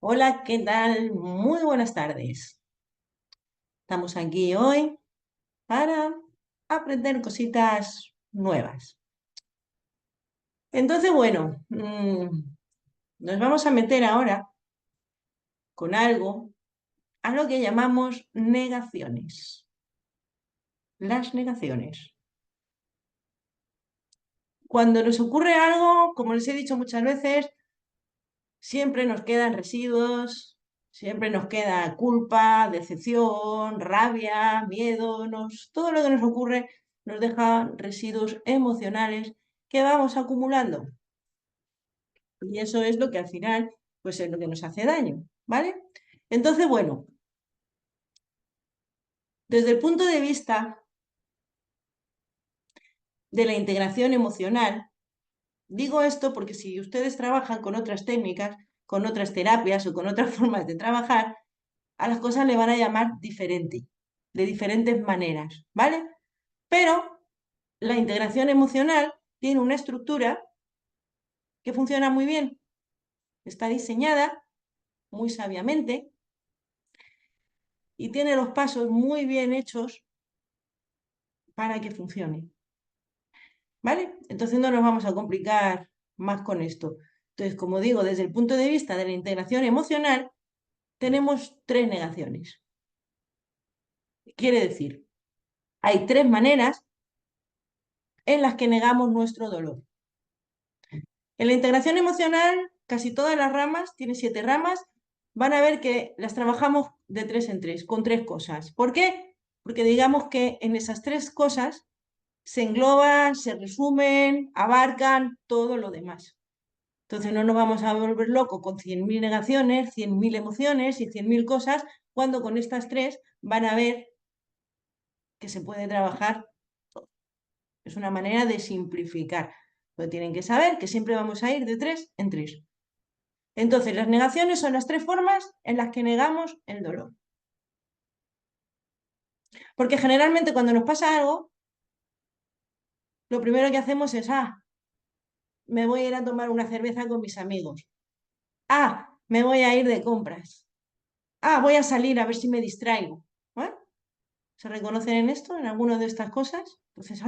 Hola, ¿qué tal? Muy buenas tardes. Estamos aquí hoy para aprender cositas nuevas. Entonces, bueno, nos vamos a meter ahora con algo a lo que llamamos negaciones. Las negaciones. Cuando nos ocurre algo, como les he dicho muchas veces, siempre nos quedan residuos, siempre nos queda culpa, decepción, rabia, miedo, todo lo que nos ocurre nos deja residuos emocionales que vamos acumulando. Y eso es lo que al final, pues es lo que nos hace daño, ¿vale? Entonces, bueno, desde el punto de vista de la integración emocional, digo esto porque si ustedes trabajan con otras técnicas, con otras terapias o con otras formas de trabajar, a las cosas le van a llamar diferente, de diferentes maneras, ¿vale? Pero la integración emocional tiene una estructura que funciona muy bien, está diseñada muy sabiamente y tiene los pasos muy bien hechos para que funcione, ¿vale? Entonces no nos vamos a complicar más con esto. Entonces, como digo, desde el punto de vista de la integración emocional, tenemos tres negaciones. Quiere decir, hay tres maneras en las que negamos nuestro dolor. En la integración emocional, casi todas las ramas, tiene 7 ramas, van a ver que las trabajamos de tres en tres, con tres cosas. ¿Por qué? Porque digamos que en esas tres cosas se engloban, se resumen, abarcan todo lo demás. Entonces no nos vamos a volver locos con 100.000 negaciones, 100.000 emociones y 100.000 cosas, cuando con estas tres van a ver que se puede trabajar. Es una manera de simplificar. Pero tienen que saber que siempre vamos a ir de tres en tres. Entonces, las negaciones son las tres formas en las que negamos el dolor. Porque generalmente cuando nos pasa algo, lo primero que hacemos es, me voy a ir a tomar una cerveza con mis amigos. Me voy a ir de compras. Voy a salir a ver si me distraigo. ¿Eh? ¿Se reconocen en esto, en alguna de estas cosas? Entonces,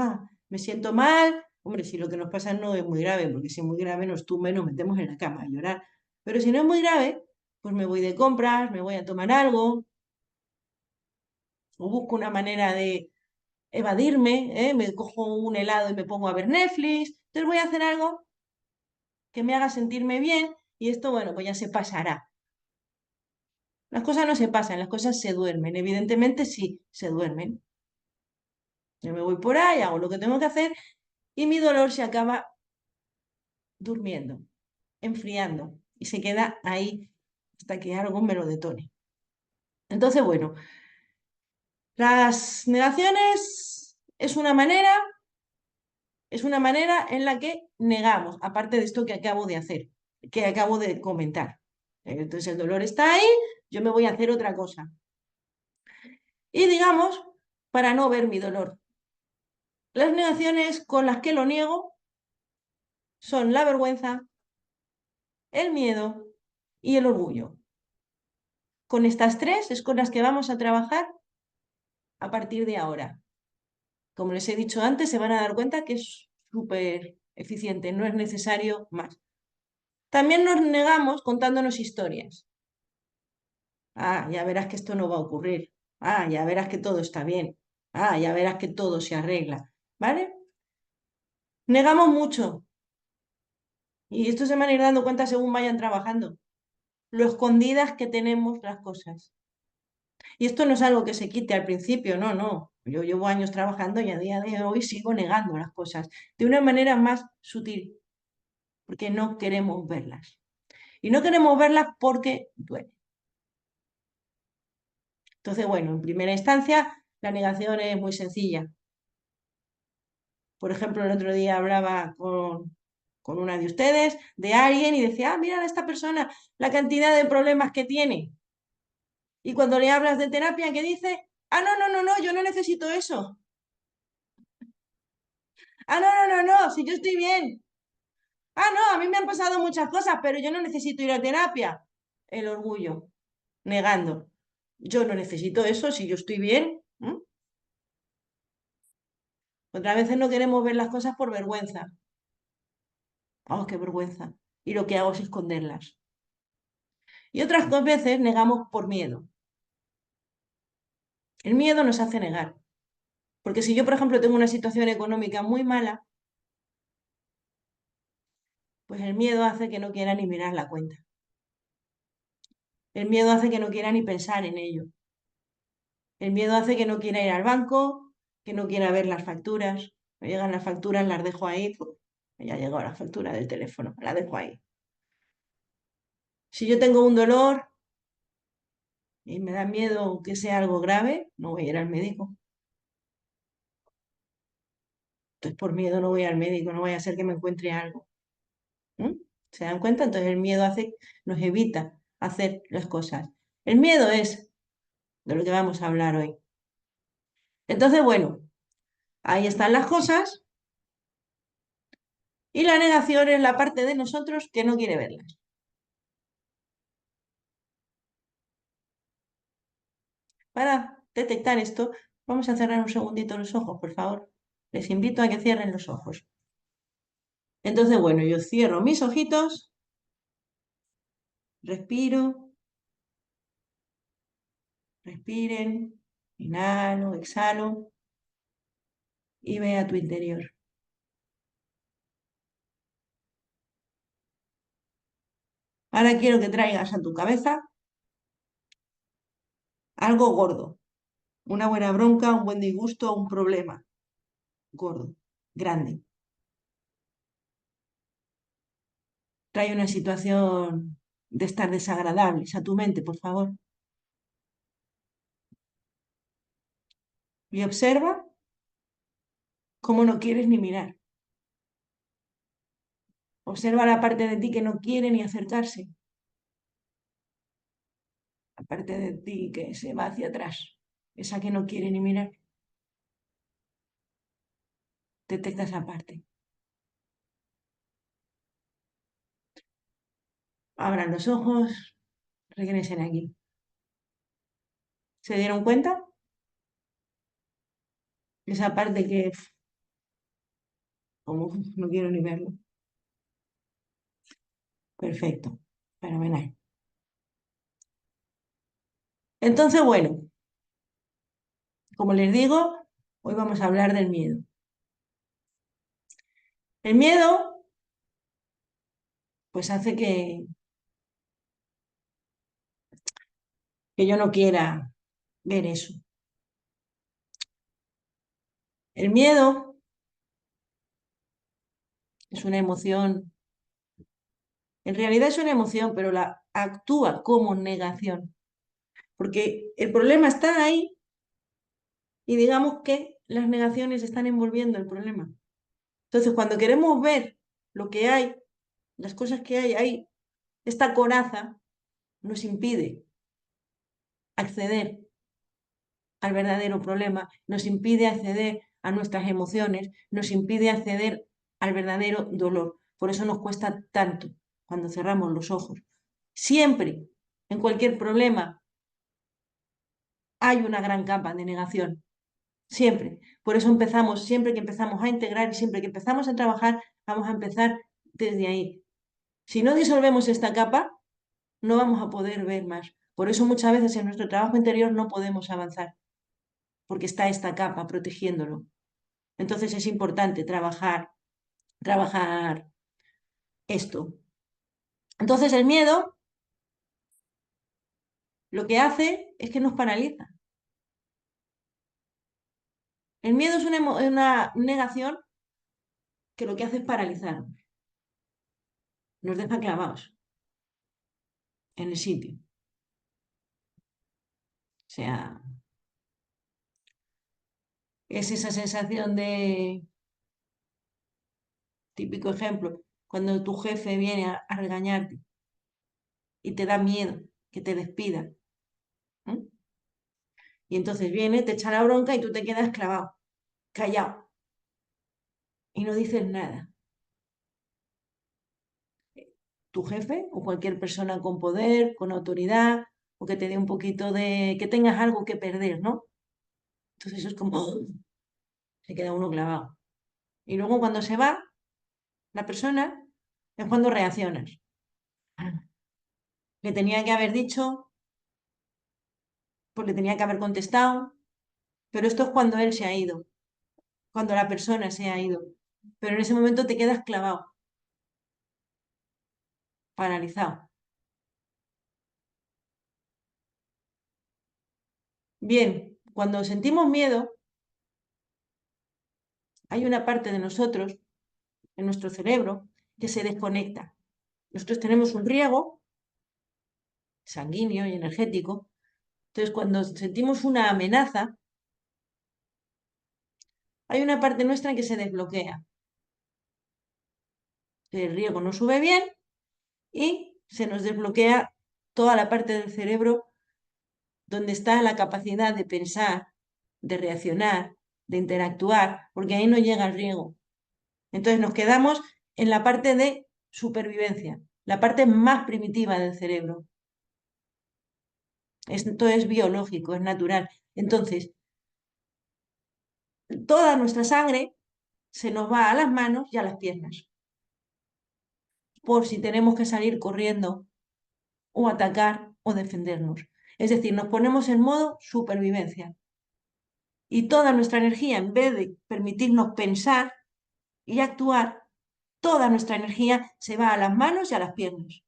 me siento mal. Hombre, si lo que nos pasa no es muy grave, porque si es muy grave nos tumba y nos metemos en la cama a llorar. Pero si no es muy grave, pues me voy de compras, me voy a tomar algo, o busco una manera de evadirme, me cojo un helado y me pongo a ver Netflix. Entonces voy a hacer algo que me haga sentirme bien y esto, bueno, pues ya se pasará. Las cosas no se pasan, las cosas se duermen. Evidentemente sí, se duermen. Yo me voy por ahí, hago lo que tengo que hacer y mi dolor se acaba durmiendo, enfriando y se queda ahí hasta que algo me lo detone. Entonces, bueno, las negaciones es una manera en la que negamos, aparte de esto que acabo de hacer, que acabo de comentar. Entonces el dolor está ahí, yo me voy a hacer otra cosa. Y digamos, para no ver mi dolor. Las negaciones con las que lo niego son la vergüenza, el miedo y el orgullo. Con estas tres es con las que vamos a trabajar a partir de ahora. Como les he dicho antes, se van a dar cuenta que es súper eficiente, no es necesario más. También nos negamos contándonos historias. Ya verás que esto no va a ocurrir. Ya verás que todo está bien. Ya verás que todo se arregla. ¿Vale? Negamos mucho. Y esto se van a ir dando cuenta según vayan trabajando. Lo escondidas que tenemos las cosas. Y esto no es algo que se quite al principio, no, no. Yo llevo años trabajando y a día de hoy sigo negando las cosas de una manera más sutil, porque no queremos verlas. Y no queremos verlas porque duele. Entonces, bueno, en primera instancia, la negación es muy sencilla. Por ejemplo, el otro día hablaba con una de ustedes, de alguien, y decía, mira a esta persona, la cantidad de problemas que tiene. Y cuando le hablas de terapia, ¿qué dice? No, no, no, no, yo no necesito eso. No, no, no, no, si yo estoy bien. No, a mí me han pasado muchas cosas, pero yo no necesito ir a terapia. el orgullo, negando. Yo no necesito eso si yo estoy bien. ¿M? Otras veces no queremos ver las cosas por vergüenza. Oh, qué vergüenza. Y lo que hago es esconderlas. Y otras veces negamos por miedo. El miedo nos hace negar. Porque si yo, por ejemplo, tengo una situación económica muy mala, pues el miedo hace que no quiera ni mirar la cuenta. El miedo hace que no quiera ni pensar en ello. El miedo hace que no quiera ir al banco, que no quiera ver las facturas. Me llegan las facturas, las dejo ahí. Pues, ya llegó la factura del teléfono, la dejo ahí. Si yo tengo un dolor y me da miedo que sea algo grave, no voy a ir al médico. Entonces, por miedo no voy al médico, no vaya a ser que me encuentre algo. ¿Mm? ¿Se dan cuenta? Entonces, el miedo nos evita hacer las cosas. El miedo es de lo que vamos a hablar hoy. Entonces, bueno, ahí están las cosas y la negación es la parte de nosotros que no quiere verlas. Para detectar esto, vamos a cerrar un segundito los ojos, por favor. Les invito a que cierren los ojos. Entonces, bueno, yo cierro mis ojitos, respiro, respiren, inhalo, exhalo y ve a tu interior. Ahora quiero que traigas a tu cabeza algo gordo, una buena bronca, un buen disgusto, un problema gordo, grande. Trae una situación de estar desagradables a tu mente, por favor. Y observa cómo no quieres ni mirar. Observa la parte de ti que no quiere ni acercarse, la parte de ti que se va hacia atrás, esa que no quiere ni mirar. Detecta esa parte. Abran los ojos, regresen aquí. ¿Se dieron cuenta? Esa parte que, como no quiero ni verlo. Perfecto, fenomenal. Entonces, bueno, como les digo, hoy vamos a hablar del miedo. El miedo, pues hace que yo no quiera ver eso. El miedo es una emoción, en realidad es una emoción, pero la actúa como negación, porque el problema está ahí y digamos que las negaciones están envolviendo el problema. Entonces, cuando queremos ver lo que hay, las cosas que hay, esta coraza nos impide acceder al verdadero problema, nos impide acceder a nuestras emociones, nos impide acceder al verdadero dolor. Por eso nos cuesta tanto cuando cerramos los ojos. Siempre, en cualquier problema, hay una gran capa de negación. Siempre. Por eso empezamos, siempre que empezamos a integrar y siempre que empezamos a trabajar, vamos a empezar desde ahí. Si no disolvemos esta capa, no vamos a poder ver más. Por eso muchas veces en nuestro trabajo interior no podemos avanzar, porque está esta capa protegiéndolo. Entonces es importante trabajar esto. Entonces el miedo lo que hace es que nos paraliza. El miedo es una negación que lo que hace es paralizar, nos deja clavados en el sitio. O sea, es esa sensación de, típico ejemplo, cuando tu jefe viene a regañarte y te da miedo que te despida. ¿Eh? Y entonces viene, te echa la bronca y tú te quedas clavado, callado, y no dices nada. tu jefe o cualquier persona con poder, con autoridad, o que te dé un poquito de, que tengas algo que perder, ¿no? Entonces eso es como, se queda uno clavado. Y luego cuando se va la persona, es cuando reaccionas. Le tenía que haber dicho, pues le tenía que haber contestado, pero esto es cuando él se ha ido, cuando la persona se ha ido. Pero en ese momento te quedas clavado, paralizado. Bien, cuando sentimos miedo, hay una parte de nosotros, en nuestro cerebro, que se desconecta. Nosotros tenemos un riego sanguíneo y energético. Entonces, cuando sentimos una amenaza, hay una parte nuestra que se desbloquea. El riego no sube bien y se nos desbloquea toda la parte del cerebro donde está la capacidad de pensar, de reaccionar, de interactuar, porque ahí no llega el riego. Entonces nos quedamos en la parte de supervivencia, la parte más primitiva del cerebro. Esto es biológico, es natural. Entonces, toda nuestra sangre se nos va a las manos y a las piernas, por si tenemos que salir corriendo o atacar o defendernos. Es decir, nos ponemos en modo supervivencia. Y toda nuestra energía, en vez de permitirnos pensar y actuar, toda nuestra energía se va a las manos y a las piernas.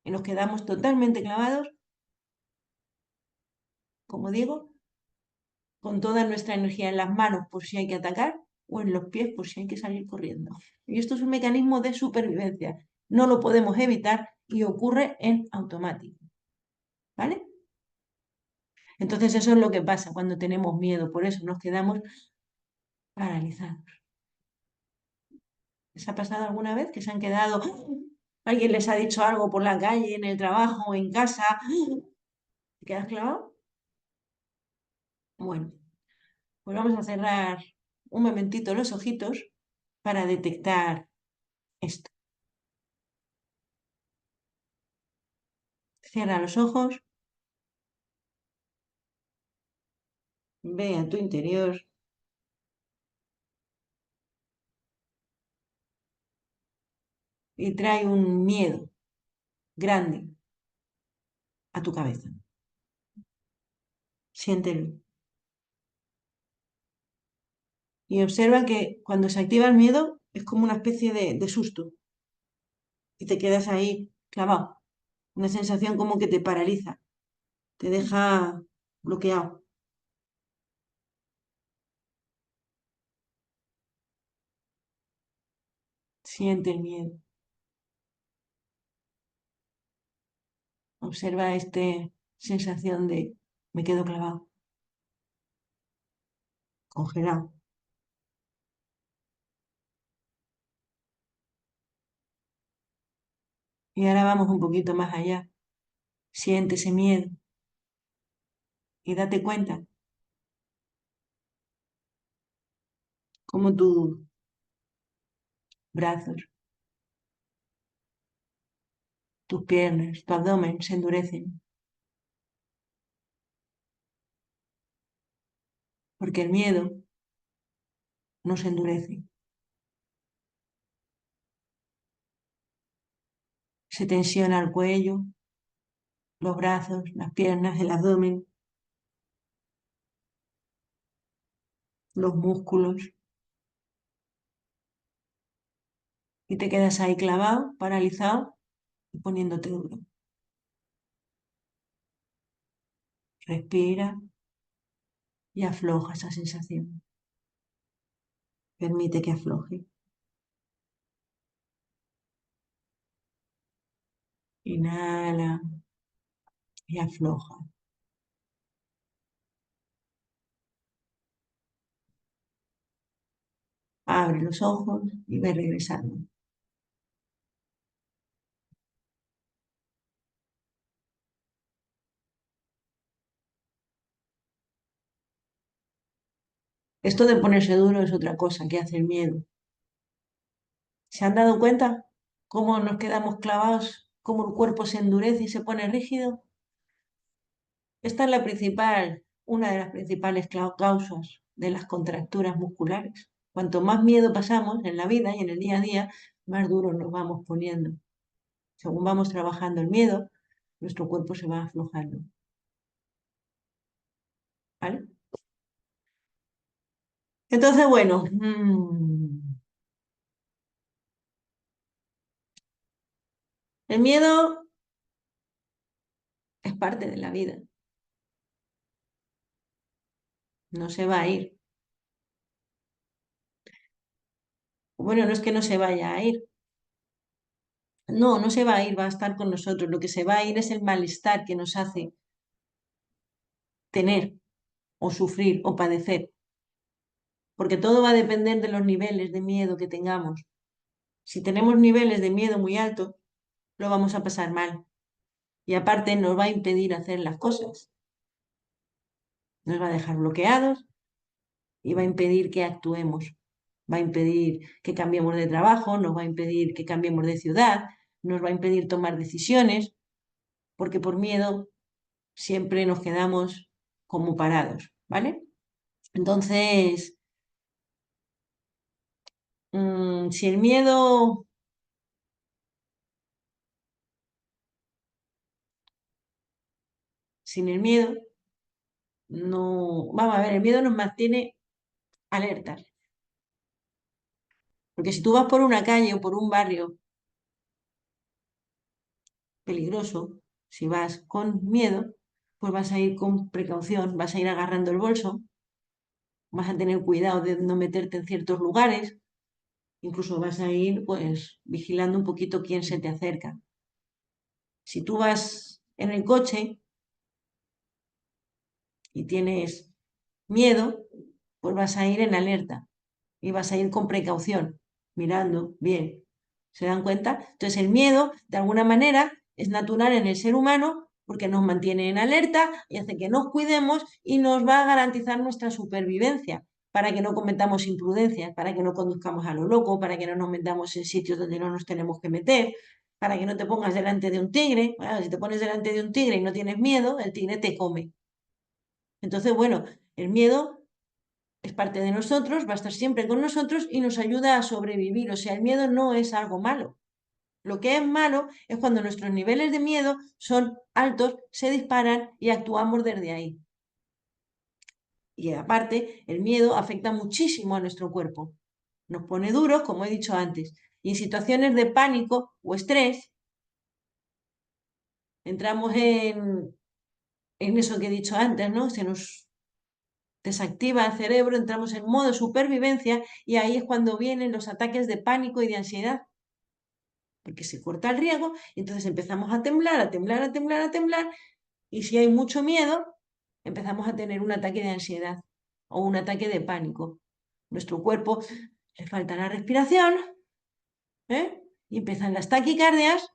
Y nos quedamos totalmente clavados, como digo, con toda nuestra energía en las manos por si hay que atacar o en los pies por si hay que salir corriendo. Y esto es un mecanismo de supervivencia. No lo podemos evitar y ocurre en automático. ¿Vale? Entonces eso es lo que pasa cuando tenemos miedo. Por eso nos quedamos paralizados. ¿Les ha pasado alguna vez que se han quedado, alguien les ha dicho algo por la calle, en el trabajo, en casa? ¿Te quedas clavado? Bueno, pues vamos a cerrar un momentito los ojitos para detectar esto. Cierra los ojos, ve a tu interior y trae un miedo grande a tu cabeza. Siéntelo. Y observa que cuando se activa el miedo es como una especie de susto y te quedas ahí clavado. Una sensación como que te paraliza, te deja bloqueado. Siente el miedo. Observa esta sensación de me quedo clavado, congelado. Y ahora vamos un poquito más allá. Siente ese miedo y date cuenta cómo tus brazos, tus piernas, tu abdomen se endurecen. Porque el miedo no se endurece. Se tensiona el cuello, los brazos, las piernas, el abdomen, los músculos. Y te quedas ahí clavado, paralizado y poniéndote duro. Respira y afloja esa sensación. Permite que afloje. Inhala y afloja. Abre los ojos y ve regresando. Esto de ponerse duro es otra cosa que hace el miedo. ¿Se han dado cuenta cómo nos quedamos clavados, cómo el cuerpo se endurece y se pone rígido. Esta es una de las principales causas de las contracturas musculares. Cuanto más miedo pasamos en la vida y en el día a día, más duros nos vamos poniendo. Según vamos trabajando el miedo, nuestro cuerpo se va aflojando. ¿Vale? Entonces, bueno, el miedo es parte de la vida, no se va a ir. Bueno, no es que no se vaya a ir, no, no se va a ir, va a estar con nosotros. Lo que se va a ir es el malestar que nos hace tener o sufrir o padecer, porque todo va a depender de los niveles de miedo que tengamos. Si tenemos niveles de miedo muy altos, lo vamos a pasar mal y aparte nos va a impedir hacer las cosas, nos va a dejar bloqueados y va a impedir que actuemos, va a impedir que cambiemos de trabajo, nos va a impedir que cambiemos de ciudad, nos va a impedir tomar decisiones, porque por miedo siempre nos quedamos como parados, ¿vale? Entonces, si el miedo, sin el miedo, no, vamos a ver, el miedo nos mantiene alertas, porque si tú vas por una calle o por un barrio peligroso, si vas con miedo, pues vas a ir con precaución, vas a ir agarrando el bolso, vas a tener cuidado de no meterte en ciertos lugares, incluso vas a ir pues vigilando un poquito quién se te acerca. Si tú vas en el coche y tienes miedo, pues vas a ir en alerta y vas a ir con precaución, mirando bien. ¿Se dan cuenta? Entonces el miedo, de alguna manera, es natural en el ser humano porque nos mantiene en alerta y hace que nos cuidemos y nos va a garantizar nuestra supervivencia para que no cometamos imprudencias, para que no conduzcamos a lo loco, para que no nos metamos en sitios donde no nos tenemos que meter, para que no te pongas delante de un tigre. Bueno, si te pones delante de un tigre y no tienes miedo, el tigre te come. Entonces, bueno, el miedo es parte de nosotros, va a estar siempre con nosotros y nos ayuda a sobrevivir. O sea, el miedo no es algo malo. Lo que es malo es cuando nuestros niveles de miedo son altos, se disparan y actuamos desde ahí. Y aparte, el miedo afecta muchísimo a nuestro cuerpo. Nos pone duros, como he dicho antes. Y en situaciones de pánico o estrés, entramos en eso que he dicho antes, ¿no? Se nos desactiva el cerebro, entramos en modo supervivencia y ahí es cuando vienen los ataques de pánico y de ansiedad, porque se corta el riego y entonces empezamos a temblar, a temblar, a temblar, a temblar y si hay mucho miedo, empezamos a tener un ataque de ansiedad o un ataque de pánico. Nuestro cuerpo le falta la respiración, ¿eh? Y empiezan las taquicardias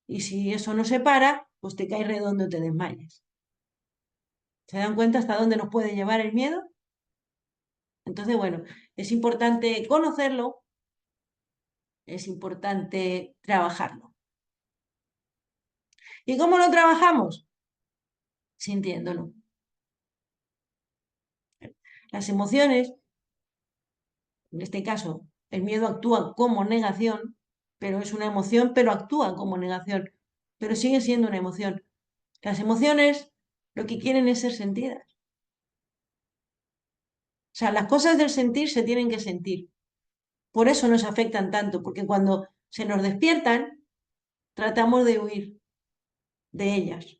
y si eso no se para, pues te caes redondo y te desmayas. ¿Se dan cuenta hasta dónde nos puede llevar el miedo? Entonces, bueno, es importante conocerlo, es importante trabajarlo. ¿Y cómo lo trabajamos? Sintiéndolo. Las emociones, en este caso, el miedo actúa como negación, pero es una emoción, pero actúa como negación, pero sigue siendo una emoción. Las emociones lo que quieren es ser sentidas. O sea, las cosas del sentir se tienen que sentir. Por eso nos afectan tanto, porque cuando se nos despiertan, tratamos de huir de ellas.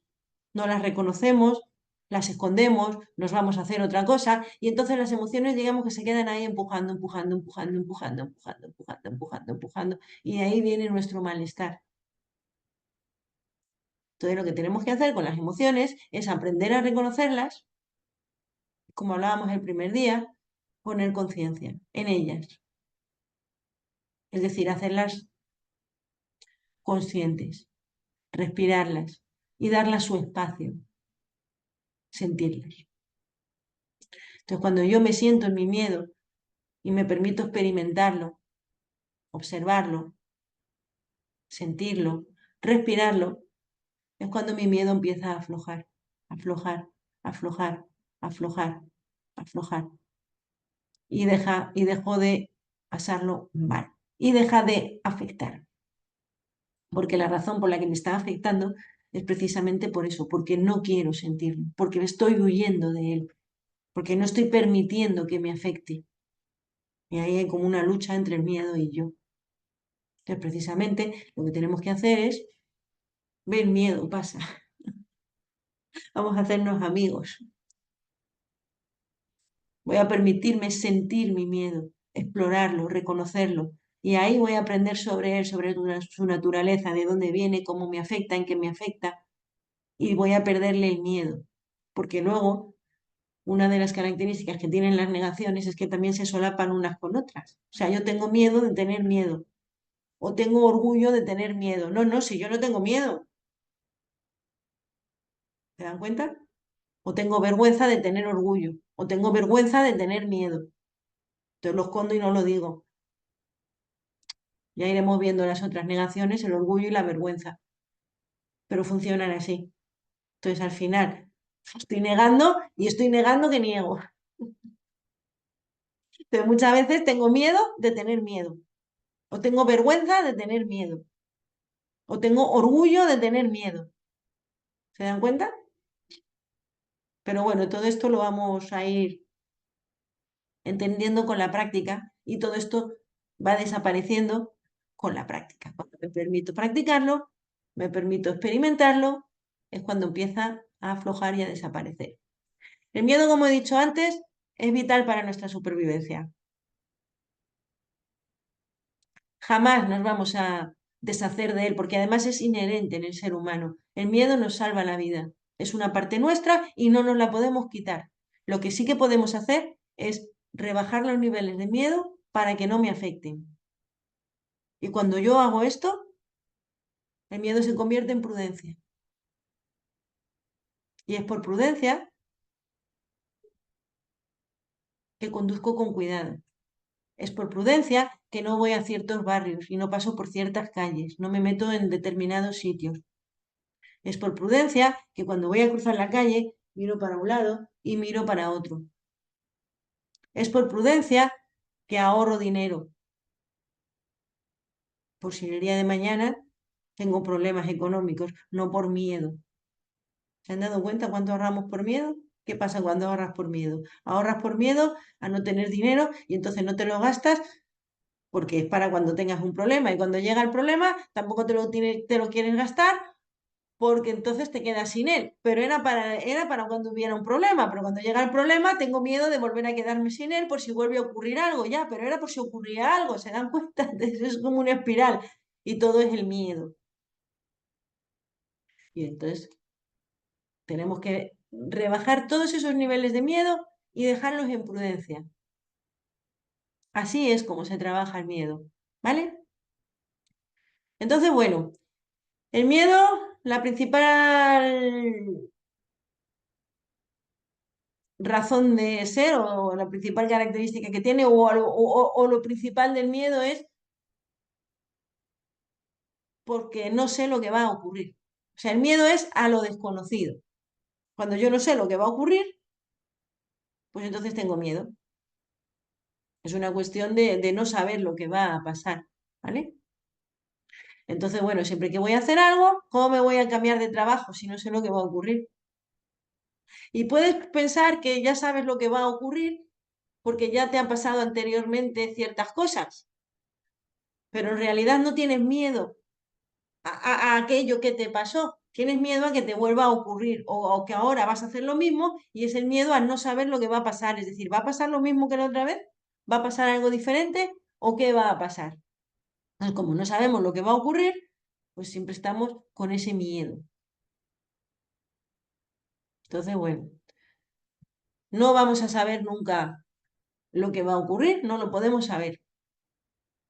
No las reconocemos, las escondemos, nos vamos a hacer otra cosa y entonces las emociones digamos que se quedan ahí empujando, empujando, empujando, empujando, empujando, empujando, empujando, empujando y de ahí viene nuestro malestar. Entonces lo que tenemos que hacer con las emociones es aprender a reconocerlas, como hablábamos el primer día, poner conciencia en ellas, es decir, hacerlas conscientes, respirarlas y darlas su espacio, sentirlas. Entonces cuando yo me siento en mi miedo y me permito experimentarlo, observarlo, sentirlo, respirarlo, es cuando mi miedo empieza a aflojar, aflojar, aflojar, aflojar, aflojar. Y dejo de pasarlo mal. Y deja de afectar. Porque la razón por la que me está afectando es precisamente por eso, porque no quiero sentirlo, porque me estoy huyendo de él, porque no estoy permitiendo que me afecte. Y ahí hay como una lucha entre el miedo y yo. Entonces, precisamente lo que tenemos que hacer es ver miedo, pasa. Vamos a hacernos amigos. Voy a permitirme sentir mi miedo, explorarlo, reconocerlo. Y ahí voy a aprender sobre él, sobre su naturaleza, de dónde viene, cómo me afecta, en qué me afecta. Y voy a perderle el miedo. Porque luego, una de las características que tienen las negaciones es que también se solapan unas con otras. O sea, yo tengo miedo de tener miedo. O tengo orgullo de tener miedo. No, no, si yo no tengo miedo. ¿Se dan cuenta? O tengo vergüenza de tener orgullo. O tengo vergüenza de tener miedo. Entonces lo escondo y no lo digo. Ya iremos viendo las otras negaciones, el orgullo y la vergüenza, pero funcionan así. Entonces, al final, estoy negando y estoy negando que niego. Pero muchas veces tengo miedo de tener miedo, o tengo vergüenza de tener miedo, o tengo orgullo de tener miedo. ¿Se dan cuenta? Pero bueno, todo esto lo vamos a ir entendiendo con la práctica y todo esto va desapareciendo con la práctica. Cuando me permito practicarlo, me permito experimentarlo, es cuando empieza a aflojar y a desaparecer. El miedo, como he dicho antes, es vital para nuestra supervivencia. Jamás nos vamos a deshacer de él, porque además es inherente en el ser humano. El miedo nos salva la vida. Es una parte nuestra y no nos la podemos quitar. Lo que sí que podemos hacer es rebajar los niveles de miedo para que no me afecten. Y cuando yo hago esto, el miedo se convierte en prudencia. Y es por prudencia que conduzco con cuidado. Es por prudencia que no voy a ciertos barrios y no paso por ciertas calles, no me meto en determinados sitios. Es por prudencia que cuando voy a cruzar la calle miro para un lado y miro para otro. Es por prudencia que ahorro dinero, por si el día de mañana tengo problemas económicos, no por miedo. ¿Se han dado cuenta cuánto ahorramos por miedo? ¿Qué pasa cuando ahorras por miedo? Ahorras por miedo a no tener dinero y entonces no te lo gastas porque es para cuando tengas un problema y cuando llega el problema tampoco te lo quieres gastar porque entonces te quedas sin él. Pero era para cuando hubiera un problema, pero cuando llega el problema tengo miedo de volver a quedarme sin él por si vuelve a ocurrir algo, ya, pero era por si ocurría algo, ¿se dan cuenta? Entonces es como una espiral y todo es el miedo. Y entonces tenemos que rebajar todos esos niveles de miedo y dejarlos en prudencia. Así es como se trabaja el miedo, ¿vale? Entonces, bueno, el miedo, la principal razón de ser o la principal característica que tiene o lo principal del miedo es porque no sé lo que va a ocurrir. O sea, el miedo es a lo desconocido. Cuando yo no sé lo que va a ocurrir, pues entonces tengo miedo. Es una cuestión de no saber lo que va a pasar, ¿vale? Entonces, bueno, siempre que voy a hacer algo, ¿cómo me voy a cambiar de trabajo si no sé lo que va a ocurrir? Y puedes pensar que ya sabes lo que va a ocurrir porque ya te han pasado anteriormente ciertas cosas, pero en realidad no tienes miedo a aquello que te pasó. Tienes miedo a que te vuelva a ocurrir o que ahora vas a hacer lo mismo y es el miedo a no saber lo que va a pasar. Es decir, ¿va a pasar lo mismo que la otra vez? ¿Va a pasar algo diferente o qué va a pasar? Entonces, como no sabemos lo que va a ocurrir, pues siempre estamos con ese miedo. Entonces, bueno, no vamos a saber nunca lo que va a ocurrir, no lo podemos saber.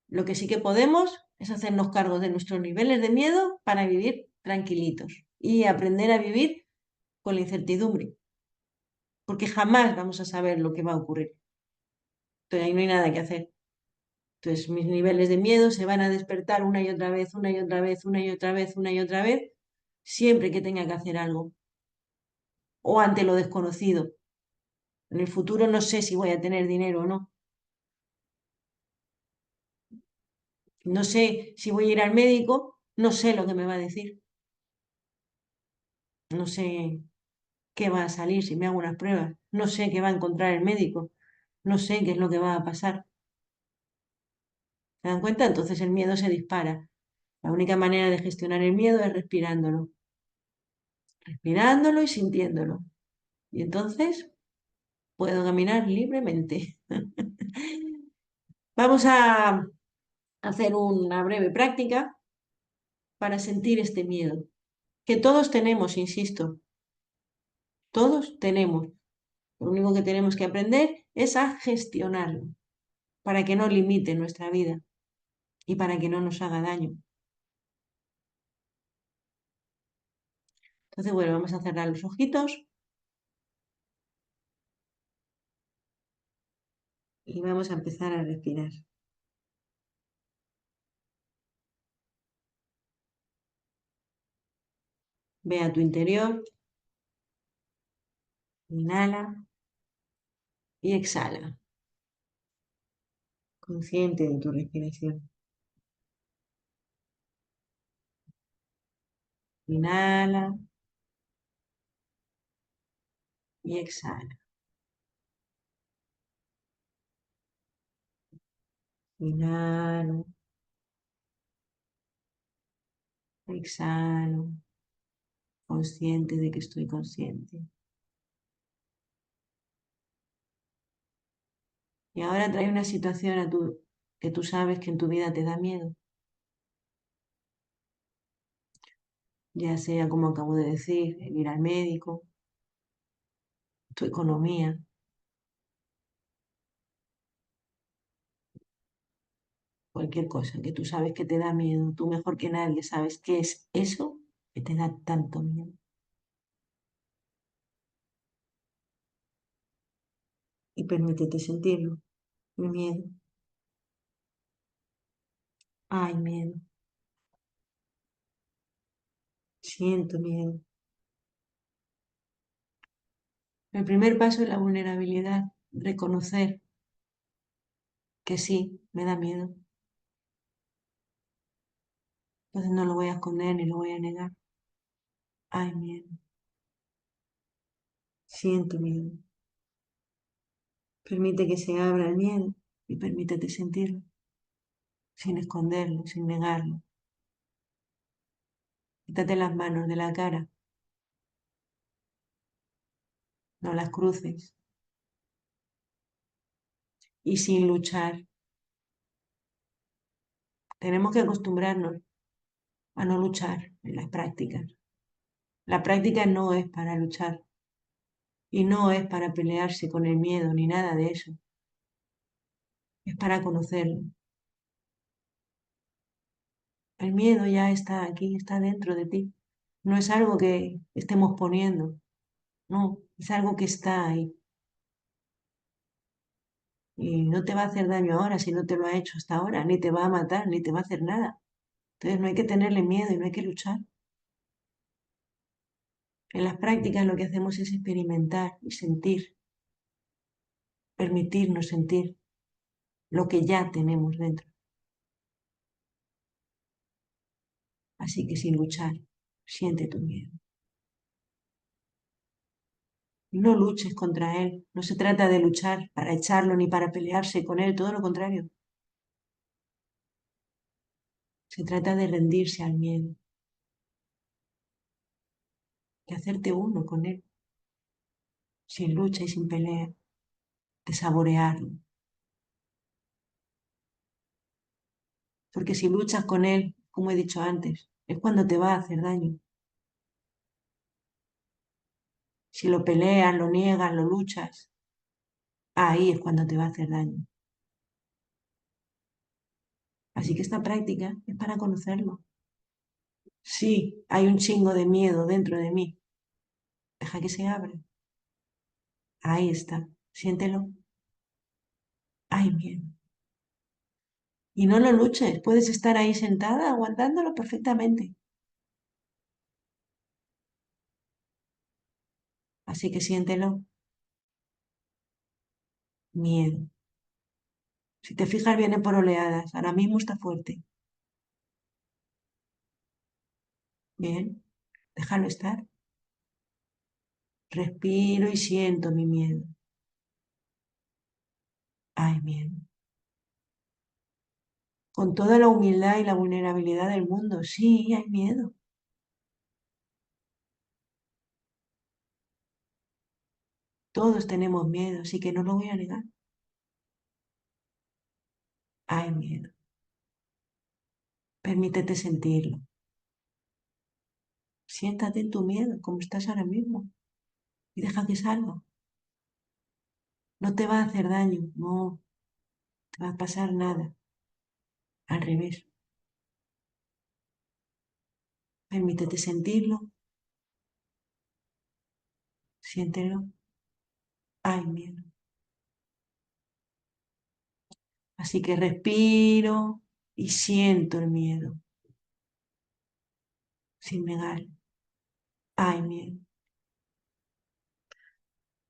Lo que sí que podemos es hacernos cargo de nuestros niveles de miedo para vivir tranquilitos y aprender a vivir con la incertidumbre, porque jamás vamos a saber lo que va a ocurrir. Entonces ahí no hay nada que hacer. Entonces mis niveles de miedo se van a despertar una y otra vez, una y otra vez, una y otra vez, una y otra vez, siempre que tenga que hacer algo o ante lo desconocido. En el futuro no sé si voy a tener dinero o no. No sé si voy a ir al médico, no sé lo que me va a decir. No sé qué va a salir si me hago unas pruebas. No sé qué va a encontrar el médico. No sé qué es lo que va a pasar. ¿Se dan cuenta? Entonces el miedo se dispara. La única manera de gestionar el miedo es respirándolo. Respirándolo y sintiéndolo. Y entonces puedo caminar libremente. Vamos a hacer una breve práctica para sentir este miedo, que todos tenemos, insisto, todos tenemos. Lo único que tenemos que aprender es a gestionarlo para que no limite nuestra vida y para que no nos haga daño. Entonces, bueno, vamos a cerrar los ojitos y vamos a empezar a respirar. Ve a tu interior, inhala y exhala, consciente de tu respiración. Inhala y exhala. Inhalo, exhalo, consciente de que estoy consciente. Y ahora trae una situación que tú sabes que en tu vida te da miedo, ya sea como acabo de decir, el ir al médico, tu economía, cualquier cosa que tú sabes que te da miedo. Tú mejor que nadie sabes qué es eso que te da tanto miedo. Y permítete sentirlo. Mi miedo. Ay, miedo. Siento miedo. El primer paso es la vulnerabilidad, reconocer que sí, me da miedo. Entonces no lo voy a esconder ni lo voy a negar. Ay, miedo. Siento miedo. Permite que se abra el miedo y permítete sentirlo, sin esconderlo, sin negarlo. Quítate las manos de la cara, no las cruces y sin luchar. Tenemos que acostumbrarnos a no luchar en las prácticas. La práctica no es para luchar y no es para pelearse con el miedo ni nada de eso. Es para conocerlo. El miedo ya está aquí, está dentro de ti. No es algo que estemos poniendo, no, es algo que está ahí. Y no te va a hacer daño ahora si no te lo ha hecho hasta ahora, ni te va a matar, ni te va a hacer nada. Entonces no hay que tenerle miedo y no hay que luchar. En las prácticas lo que hacemos es experimentar y sentir, permitirnos sentir lo que ya tenemos dentro. Así que sin luchar, siente tu miedo. No luches contra él. No se trata de luchar para echarlo ni para pelearse con él, todo lo contrario. Se trata de rendirse al miedo, de hacerte uno con él, sin lucha y sin pelea, de saborearlo. Porque si luchas con él, como he dicho antes, es cuando te va a hacer daño. Si lo peleas, lo niegas, lo luchas, ahí es cuando te va a hacer daño. Así que esta práctica es para conocerlo. Sí, hay un chingo de miedo dentro de mí. Deja que se abra. Ahí está. Siéntelo. Hay miedo. Y no lo luches, puedes estar ahí sentada aguantándolo perfectamente. Así que siéntelo, miedo. Si te fijas, viene por oleadas. Ahora mismo está fuerte. Bien, déjalo estar. Respiro y siento mi miedo. Ay, miedo. Con toda la humildad y la vulnerabilidad del mundo. Sí, hay miedo. Todos tenemos miedo, así que no lo voy a negar. Hay miedo. Permítete sentirlo. Siéntate en tu miedo, como estás ahora mismo, y deja que salga. No te va a hacer daño, no te va a pasar nada. Al revés. Permítete sentirlo, siéntelo. Hay miedo. Así que respiro y siento el miedo, sin negar. Hay miedo.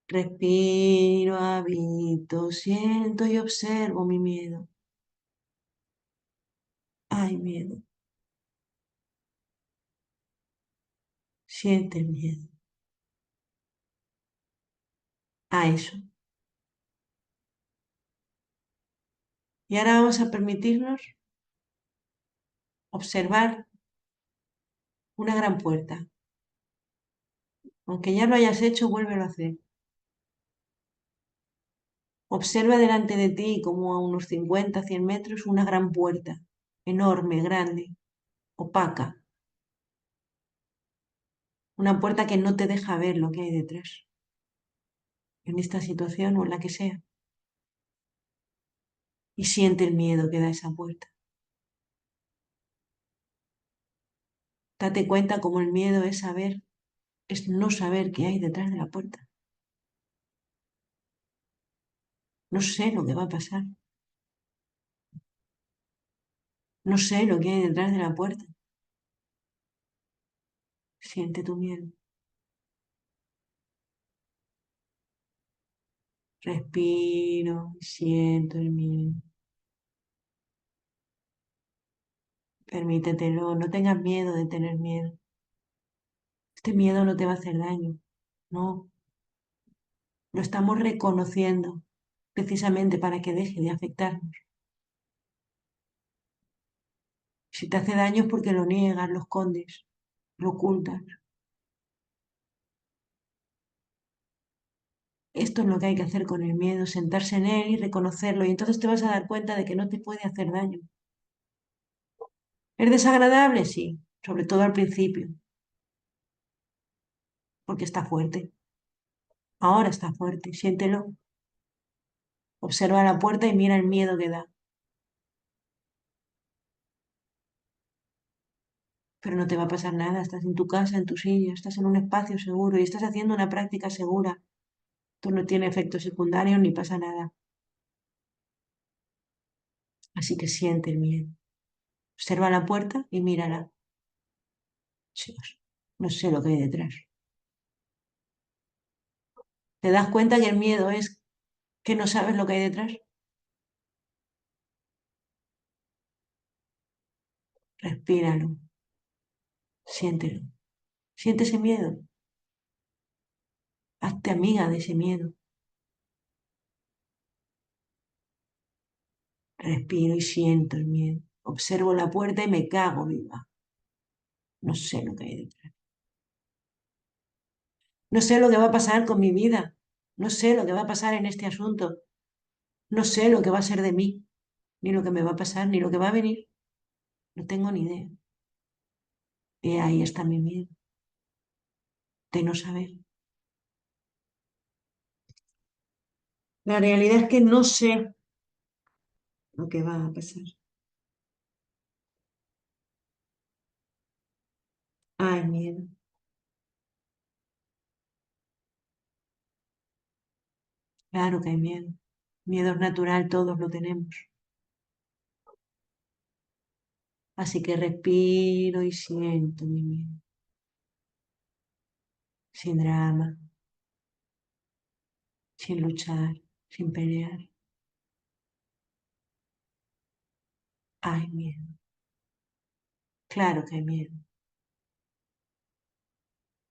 Respiro, habito, siento y observo mi miedo. Hay miedo. Siente el miedo. A eso. Y ahora vamos a permitirnos observar una gran puerta. Aunque ya lo hayas hecho, vuélvelo a hacer. Observa delante de ti, como a unos 50, 100 metros, una gran puerta, enorme, grande, opaca. Una puerta que no te deja ver lo que hay detrás, en esta situación o en la que sea. Y siente el miedo que da esa puerta. Date cuenta cómo el miedo es saber, es no saber qué hay detrás de la puerta. No sé lo que va a pasar. No sé lo que hay detrás de la puerta. Siente tu miedo. Respiro, siento el miedo. Permítetelo, no tengas miedo de tener miedo. Este miedo no te va a hacer daño. No, lo estamos reconociendo precisamente para que deje de afectarnos. Si te hace daño es porque lo niegas, lo escondes, lo ocultas. Esto es lo que hay que hacer con el miedo, sentarse en él y reconocerlo, y entonces te vas a dar cuenta de que no te puede hacer daño. ¿Es desagradable? Sí, sobre todo al principio, porque está fuerte. Ahora está fuerte, siéntelo. Observa la puerta y mira el miedo que da. Pero no te va a pasar nada, estás en tu casa, en tu silla, estás en un espacio seguro y estás haciendo una práctica segura. Esto no tiene efectos secundarios ni pasa nada. Así que siente el miedo. Observa la puerta y mírala. Chicos, no sé lo que hay detrás. ¿Te das cuenta que el miedo es que no sabes lo que hay detrás? Respíralo, siéntelo. Siente ese miedo. Hazte amiga de ese miedo. Respiro y siento el miedo. Observo la puerta y me cago viva. No sé lo que hay detrás. No sé lo que va a pasar con mi vida. No sé lo que va a pasar en este asunto. No sé lo que va a ser de mí, ni lo que me va a pasar, ni lo que va a venir. No tengo ni idea. Y ahí está mi miedo, de no saber. La realidad es que no sé lo que va a pasar. Ay, miedo. Claro que hay miedo. Miedo es natural, todos lo tenemos. Así que respiro y siento mi miedo, sin drama, sin luchar, sin pelear. Hay miedo, claro que hay miedo.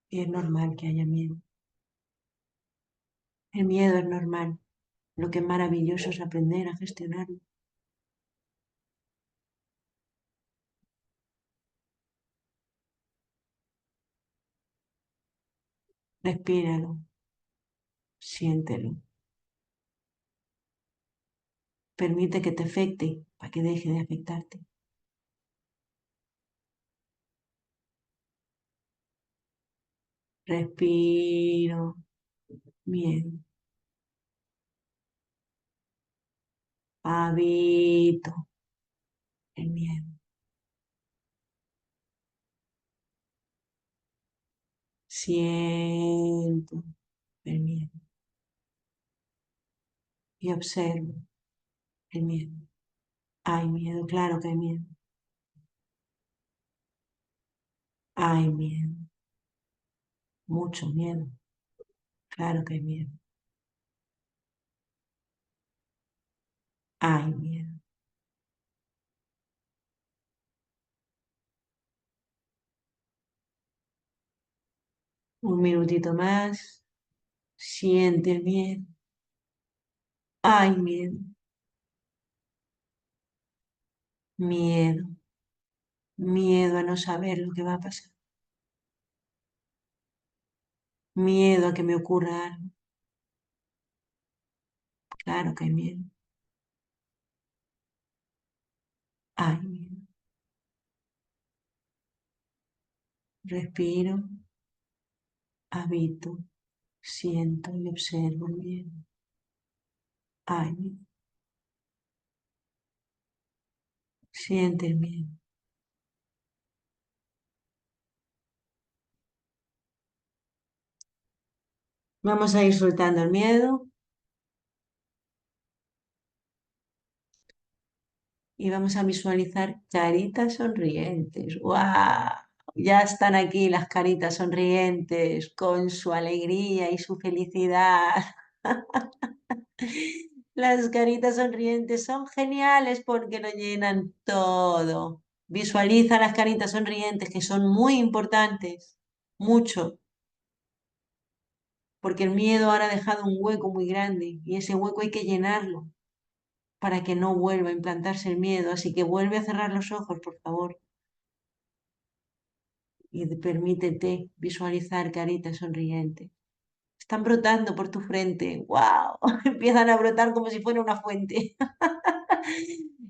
Y es normal que haya miedo. El miedo es normal. Lo que es maravilloso es aprender a gestionarlo. Respíralo, siéntelo. Permite que te afecte para que deje de afectarte. Respiro, miedo. Habito el miedo. Siento el miedo y observo el miedo. Hay miedo, claro que hay miedo. Hay miedo, mucho miedo. Claro que hay miedo. Hay miedo. Un minutito más. Siente el miedo. Hay miedo. Miedo. Miedo a no saber lo que va a pasar. Miedo a que me ocurra algo. Claro que hay miedo. Hay miedo. Respiro, habito, siento y observo el miedo. Hay miedo. Siente el miedo. Vamos a ir soltando el miedo y vamos a visualizar caritas sonrientes. ¡Guau! Ya están aquí las caritas sonrientes con su alegría y su felicidad. Las caritas sonrientes son geniales porque lo llenan todo. Visualiza las caritas sonrientes que son muy importantes, mucho, porque el miedo ahora ha dejado un hueco muy grande y ese hueco hay que llenarlo para que no vuelva a implantarse el miedo. Así que vuelve a cerrar los ojos, por favor, y permítete visualizar caritas sonrientes. Están brotando por tu frente. ¡Wow! Empiezan a brotar como si fuera una fuente.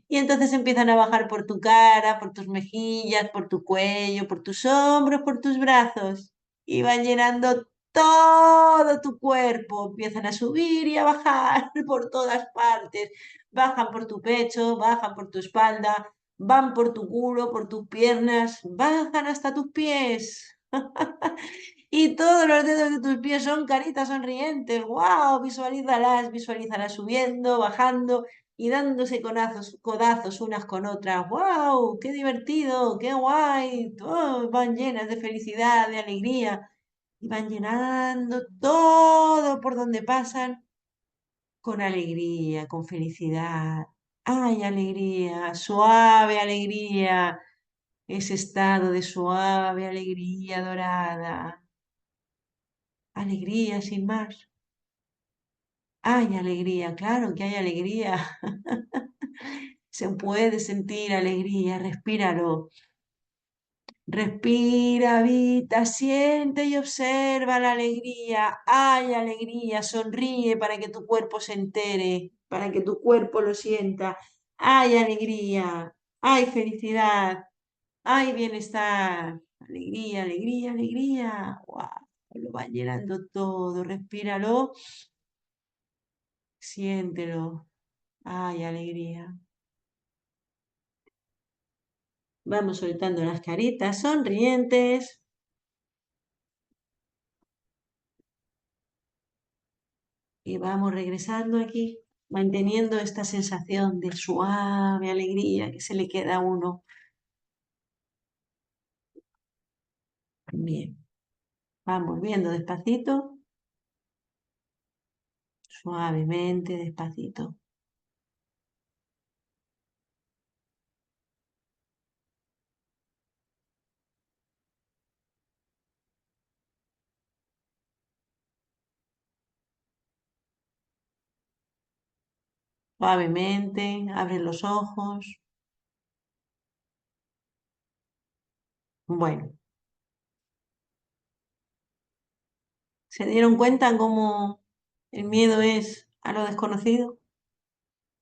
Y entonces empiezan a bajar por tu cara, por tus mejillas, por tu cuello, por tus hombros, por tus brazos. Y van llenando todo tu cuerpo. Empiezan a subir y a bajar por todas partes. Bajan por tu pecho, bajan por tu espalda, van por tu culo, por tus piernas, bajan hasta tus pies. Y todos los dedos de tus pies son caritas sonrientes. ¡Wow! Visualízalas subiendo, bajando y dándose codazos unas con otras. ¡Wow! ¡Qué divertido! ¡Qué guay! Oh, van llenas de felicidad, de alegría y van llenando todo por donde pasan con alegría, con felicidad. ¡Ay, alegría! Suave alegría. Ese estado de suave alegría dorada. Alegría sin más. Hay alegría, claro que hay alegría. Se puede sentir alegría, respíralo. Respira, habita, siente y observa la alegría. Hay alegría, sonríe para que tu cuerpo se entere, para que tu cuerpo lo sienta. Hay alegría, hay felicidad, hay bienestar. Alegría, alegría, alegría. ¡Guau! Lo va llenando todo, respíralo, siéntelo. Ay, alegría. Vamos soltando las caritas sonrientes y vamos regresando aquí, manteniendo esta sensación de suave alegría que se le queda a uno Bien, vamos viendo despacito, suavemente, despacito. Suavemente, abre los ojos. Bueno, ¿se dieron cuenta cómo el miedo es a lo desconocido?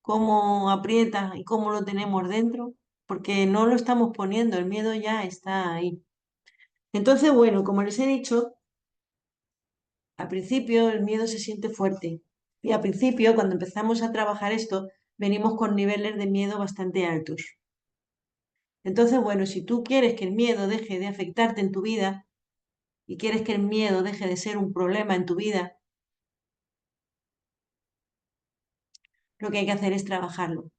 ¿Cómo aprieta y cómo lo tenemos dentro? Porque no lo estamos poniendo, el miedo ya está ahí. Entonces, bueno, como les he dicho, al principio el miedo se siente fuerte. Y al principio, cuando empezamos a trabajar esto, venimos con niveles de miedo bastante altos. Entonces, bueno, si tú quieres que el miedo deje de afectarte en tu vida y quieres que el miedo deje de ser un problema en tu vida, lo que hay que hacer es trabajarlo.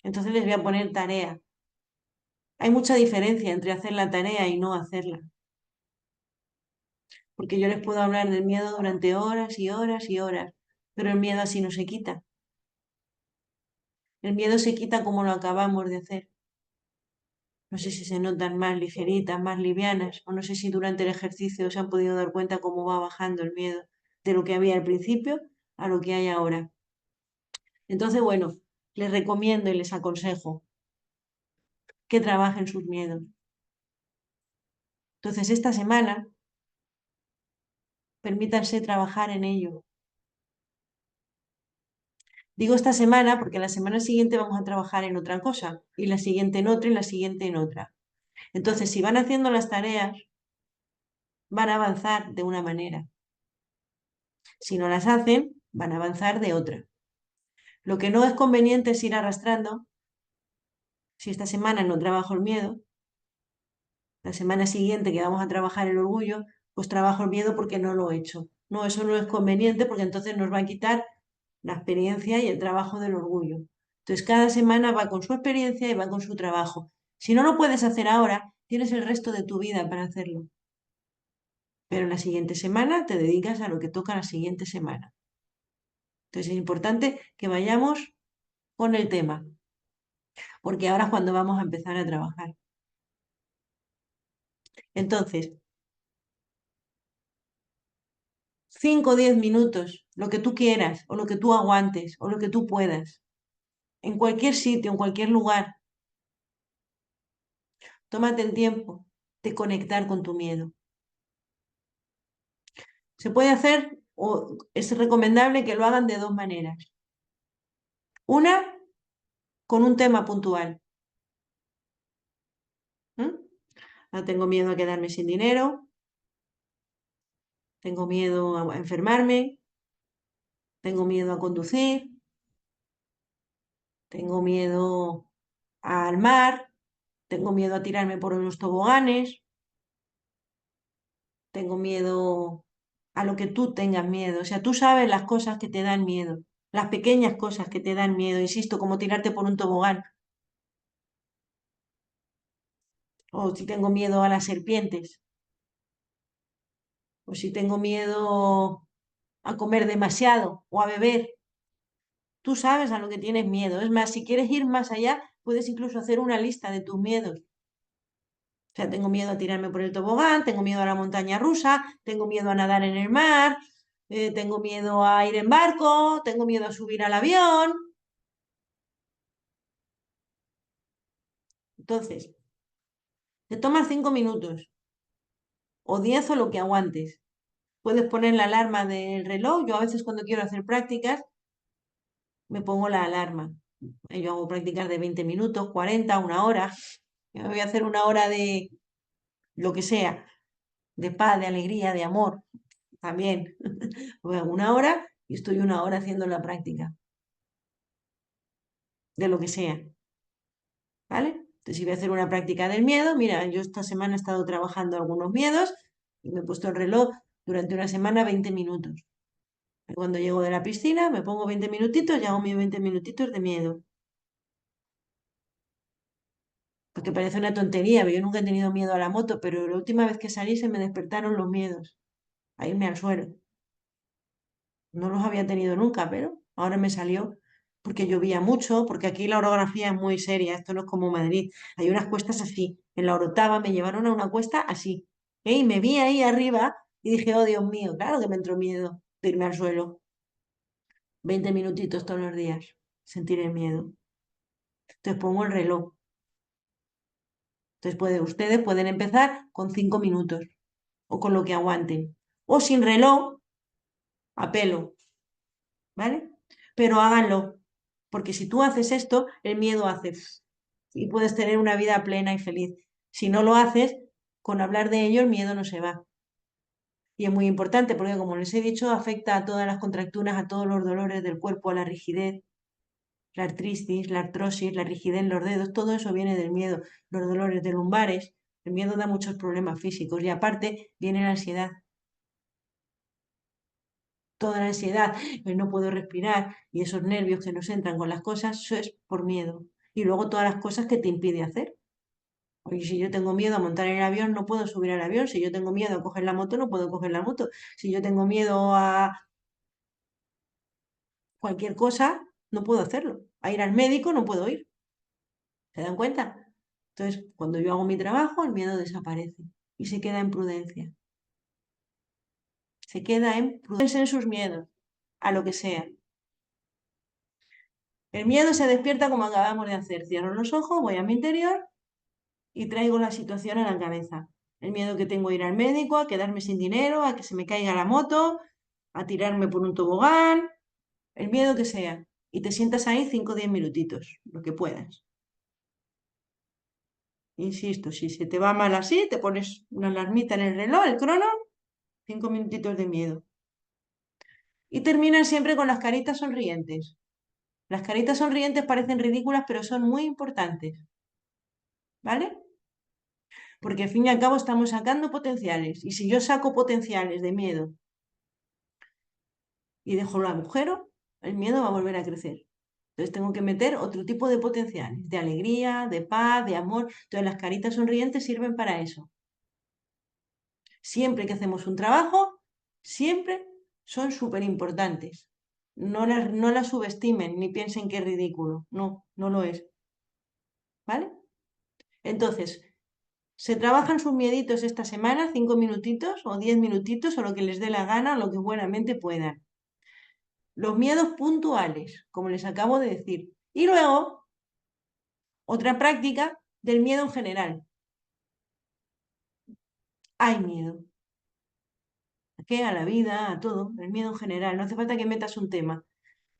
Entonces les voy a poner tarea. Hay mucha diferencia entre hacer la tarea y no hacerla, porque yo les puedo hablar del miedo durante horas y horas y horas, pero el miedo así no se quita. El miedo se quita como lo acabamos de hacer. No sé si se notan más ligeritas, más livianas, o no sé si durante el ejercicio se han podido dar cuenta cómo va bajando el miedo de lo que había al principio a lo que hay ahora. Entonces, bueno, les recomiendo y les aconsejo que trabajen sus miedos. Entonces, esta semana, permítanse trabajar en ello. Digo esta semana porque la semana siguiente vamos a trabajar en otra cosa, y la siguiente en otra, y la siguiente en otra. Entonces, si van haciendo las tareas, van a avanzar de una manera. Si no las hacen, van a avanzar de otra. Lo que no es conveniente es ir arrastrando. Si esta semana no trabajo el miedo, la semana siguiente que vamos a trabajar el orgullo, pues trabajo el miedo porque no lo he hecho. No, eso no es conveniente porque entonces nos va a quitar la experiencia y el trabajo del orgullo. Entonces, cada semana va con su experiencia y va con su trabajo. Si no lo puedes hacer ahora, tienes el resto de tu vida para hacerlo. Pero en la siguiente semana te dedicas a lo que toca la siguiente semana. Entonces, es importante que vayamos con el tema, porque ahora es cuando vamos a empezar a trabajar. Entonces, 5 o 10 minutos, lo que tú quieras, o lo que tú aguantes, o lo que tú puedas, en cualquier sitio, en cualquier lugar, tómate el tiempo de conectar con tu miedo. Se puede hacer, o es recomendable que lo hagan de dos maneras. Una, con un tema puntual. ¿Mm? Ah, tengo miedo a quedarme sin dinero, tengo miedo a enfermarme, tengo miedo a conducir, tengo miedo al mar, tengo miedo a tirarme por los toboganes, tengo miedo a lo que tú tengas miedo. O sea, tú sabes las cosas que te dan miedo, las pequeñas cosas que te dan miedo, insisto, como tirarte por un tobogán, o si tengo miedo a las serpientes, o si tengo miedo a comer demasiado o a beber. Tú sabes a lo que tienes miedo. Es más, si quieres ir más allá, puedes incluso hacer una lista de tus miedos. O sea, tengo miedo a tirarme por el tobogán, tengo miedo a la montaña rusa, tengo miedo a nadar en el mar, tengo miedo a ir en barco, tengo miedo a subir al avión. Entonces, te tomas 5 minutos o 10 o lo que aguantes. Puedes poner la alarma del reloj. Yo a veces cuando quiero hacer prácticas me pongo la alarma. Yo hago prácticas de 20 minutos, 40, una hora. Yo me voy a hacer una hora de lo que sea, de paz, de alegría, de amor, también. Voy a una hora y estoy una hora haciendo la práctica, de lo que sea, ¿vale? Entonces, si voy a hacer una práctica del miedo, mira, yo esta semana he estado trabajando algunos miedos y me he puesto el reloj durante una semana 20 minutos. Cuando llego de la piscina, me pongo 20 minutitos y hago mis 20 minutitos de miedo. Porque parece una tontería, pero yo nunca he tenido miedo a la moto, pero la última vez que salí se me despertaron los miedos a irme al suelo. No los había tenido nunca, pero ahora me salió porque llovía mucho, porque aquí la orografía es muy seria, esto no es como Madrid. Hay unas cuestas así. En la Orotava me llevaron a una cuesta así. Y me vi ahí arriba y dije, oh Dios mío, claro que me entró miedo de irme al suelo. 20 minutitos todos los días, sentir el miedo. Entonces pongo el reloj. Entonces ustedes pueden empezar con 5 minutos o con lo que aguanten. O sin reloj, a pelo, ¿vale? Pero háganlo, porque si tú haces esto, el miedo hace y puedes tener una vida plena y feliz. Si no lo haces, con hablar de ello, el miedo no se va. Y es muy importante porque, como les he dicho, afecta a todas las contracturas, a todos los dolores del cuerpo, a la rigidez, la artritis, la artrosis, la rigidez en los dedos, todo eso viene del miedo, los dolores de lumbares. El miedo da muchos problemas físicos y aparte viene la ansiedad. Toda la ansiedad, el no puedo respirar y esos nervios que nos entran con las cosas, eso es por miedo. Y luego todas las cosas que te impide hacer. Oye, si yo tengo miedo a montar en el avión, no puedo subir al avión. Si yo tengo miedo a coger la moto, no puedo coger la moto. Si yo tengo miedo a cualquier cosa, no puedo hacerlo. A ir al médico, no puedo ir. ¿Se dan cuenta? Entonces, cuando yo hago mi trabajo, el miedo desaparece y se queda en prudencia. Se queda en prudencia en sus miedos, a lo que sea. El miedo se despierta como acabamos de hacer. Cierro los ojos, voy a mi interior y traigo la situación a la cabeza. El miedo que tengo a ir al médico, a quedarme sin dinero, a que se me caiga la moto, a tirarme por un tobogán, el miedo que sea. Y te sientas ahí 5 o 10 minutitos, lo que puedas. Insisto, si se te va mal así, te pones una alarmita en el reloj, el crono, 5 minutitos de miedo. Y terminan siempre con las caritas sonrientes. Las caritas sonrientes parecen ridículas, pero son muy importantes, ¿vale? Porque al fin y al cabo estamos sacando potenciales. Y si yo saco potenciales de miedo y dejo el agujero, el miedo va a volver a crecer. Entonces tengo que meter otro tipo de potenciales, de alegría, de paz, de amor. Entonces las caritas sonrientes sirven para eso. Siempre que hacemos un trabajo, siempre son súper importantes. No las subestimen ni piensen que es ridículo. No, no lo es. ¿Vale? Entonces, se trabajan sus mieditos esta semana, 5 minutitos o 10 minutitos o lo que les dé la gana o lo que buenamente puedan. Los miedos puntuales, como les acabo de decir. Y luego, otra práctica del miedo en general. Hay miedo. ¿A qué? A la vida, a todo. El miedo en general. No hace falta que metas un tema.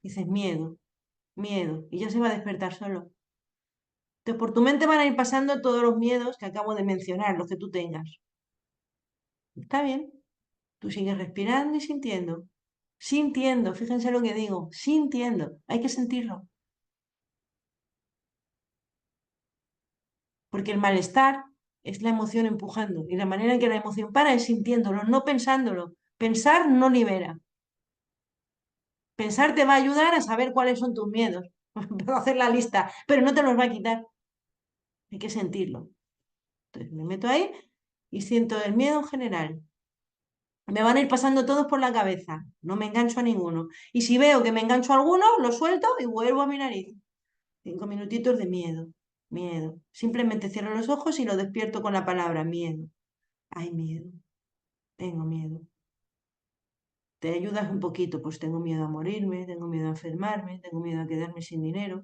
Dices miedo, miedo. Y ya se va a despertar solo. Entonces, por tu mente van a ir pasando todos los miedos que acabo de mencionar, los que tú tengas. Está bien. Tú sigues respirando y sintiendo. Sintiendo, fíjense lo que digo. Sintiendo. Hay que sentirlo. Porque el malestar es la emoción empujando. Y la manera en que la emoción para es sintiéndolo, no pensándolo. Pensar no libera. Pensar te va a ayudar a saber cuáles son tus miedos. Puedo hacer la lista, pero no te los va a quitar. Hay que sentirlo. Entonces me meto ahí y siento el miedo en general. Me van a ir pasando todos por la cabeza. No me engancho a ninguno. Y si veo que me engancho a alguno, lo suelto y vuelvo a mi nariz. 5 minutitos de miedo. Miedo. Simplemente cierro los ojos y lo despierto con la palabra miedo. Hay miedo. Tengo miedo. Te ayudas un poquito, pues tengo miedo a morirme, tengo miedo a enfermarme, tengo miedo a quedarme sin dinero,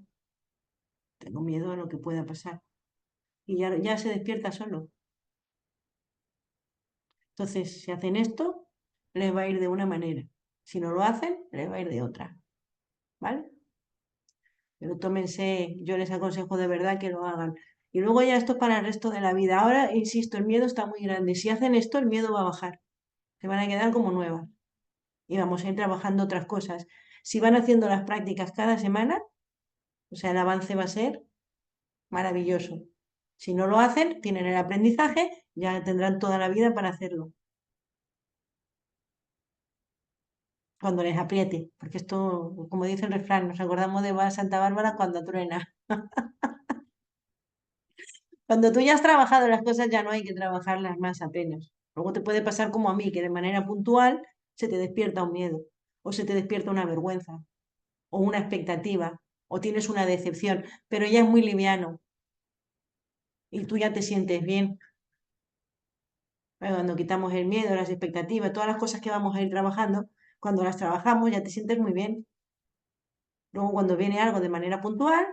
tengo miedo a lo que pueda pasar. Y ya se despierta solo. Entonces, si hacen esto, les va a ir de una manera. Si no lo hacen, les va a ir de otra. ¿Vale? Pero tómense, yo les aconsejo de verdad que lo hagan. Y luego ya esto es para el resto de la vida. Ahora, insisto, el miedo está muy grande. Si hacen esto, el miedo va a bajar. Se van a quedar como nuevas. Y vamos a ir trabajando otras cosas. Si van haciendo las prácticas cada semana, o sea, el avance va a ser maravilloso. Si no lo hacen, tienen el aprendizaje, ya tendrán toda la vida para hacerlo. Cuando les apriete, porque esto, como dice el refrán, nos acordamos de Santa Bárbara cuando truena. Cuando tú ya has trabajado las cosas ya no hay que trabajarlas más apenas. Luego te puede pasar como a mí, que de manera puntual se te despierta un miedo, o se te despierta una vergüenza, o una expectativa, o tienes una decepción, pero ya es muy liviano y tú ya te sientes bien. Cuando quitamos el miedo, las expectativas, todas las cosas que vamos a ir trabajando, cuando las trabajamos ya te sientes muy bien. Luego cuando viene algo de manera puntual,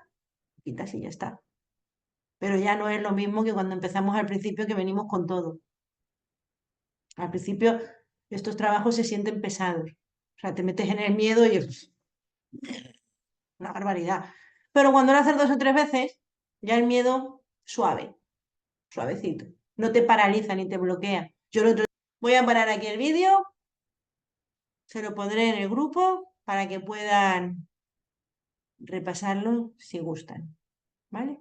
quitas y ya está. Pero ya no es lo mismo que cuando empezamos al principio que venimos con todo. Al principio estos trabajos se sienten pesados. O sea, te metes en el miedo y es una barbaridad. Pero cuando lo haces 2 o 3 veces, ya el miedo suave, suavecito. No te paraliza ni te bloquea. Voy a parar aquí el vídeo, se lo pondré en el grupo para que puedan repasarlo si gustan. ¿Vale?